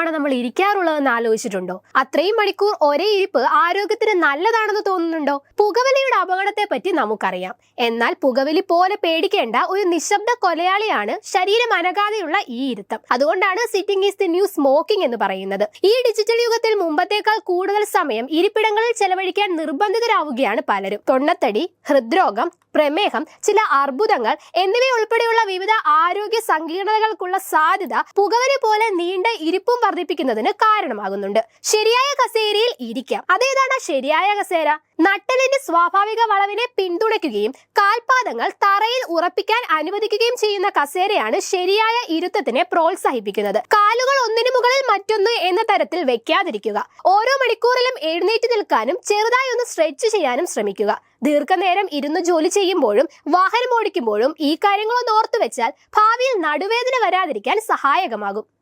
നേരമാണ് നമ്മൾ ഇരിക്കാറുള്ളതെന്ന് ആലോചിച്ചിട്ടുണ്ടോ? അത്രയും മണിക്കൂർ ഒരേ ഇരിപ്പ് ആരോഗ്യത്തിന് നല്ലതാണെന്ന് തോന്നുന്നുണ്ടോ? പുകവലിയുടെ അപകടത്തെ പറ്റി നമുക്കറിയാം. എന്നാൽ പുകവലി പോലെ പേടിക്കേണ്ട ഒരു നിശബ്ദ കൊലയാളിയാണ് ശരീരം അനങ്ങാതെയുള്ള ഈ ഇരുത്തം. അതുകൊണ്ടാണ് sitting is the new smoking എന്ന് പറയുന്നത്. ഈ ഡിജിറ്റൽ യുഗത്തിൽ മുമ്പത്തേക്കാൾ കൂടുതൽ സമയം ഇരിപ്പിടങ്ങളിൽ ചെലവഴിക്കാൻ നിർബന്ധിതരാവുകയാണ് പലരും. തൊണ്ണത്തടി, ഹൃദ്രോഗം, പ്രമേഹം, ചില അർബുദങ്ങൾ എന്നിവയുൾപ്പെടെയുള്ള വിവിധ ആരോഗ്യ സങ്കീർണതകൾക്കുള്ള സാധ്യത പുകവലി പോലെ നീണ്ട ഇരിപ്പും വർദ്ധിപ്പിക്കുന്നതിന് കാരണമാകുന്നുണ്ട്. ശരിയായ കസേരയിൽ ഇരിക്കാം. അതേതാണ് ശരിയായ കസേര? നട്ടലിന്റെ സ്വാഭാവിക വളവിനെ പിന്തുണയ്ക്കുകയും കാൽപാദങ്ങൾ തറയിൽ ഉറപ്പിക്കാൻ അനുവദിക്കുകയും ചെയ്യുന്ന കസേരയാണ് ശരിയായ ഇരുത്തത്തിനെ പ്രോത്സാഹിപ്പിക്കുന്നത്. കാലുകൾ ഒന്നിനു മുകളിൽ മറ്റൊന്ന് എന്ന തരത്തിൽ വെക്കാതിരിക്കുക. ഓരോ മണിക്കൂറിലും എഴുന്നേറ്റ് നിൽക്കാനും ചെറുതായി ഒന്ന് സ്ട്രെച്ച് ചെയ്യാനും ശ്രമിക്കുക. ദീർഘനേരം ഇരുന്ന് ജോലി ചെയ്യുമ്പോഴും വാഹനം ഓടിക്കുമ്പോഴും ഈ കാര്യങ്ങളൊന്ന് ഓർത്തു വെച്ചാൽ ഭാവിയിൽ നടുവേദന വരാതിരിക്കാൻ സഹായകമാകും.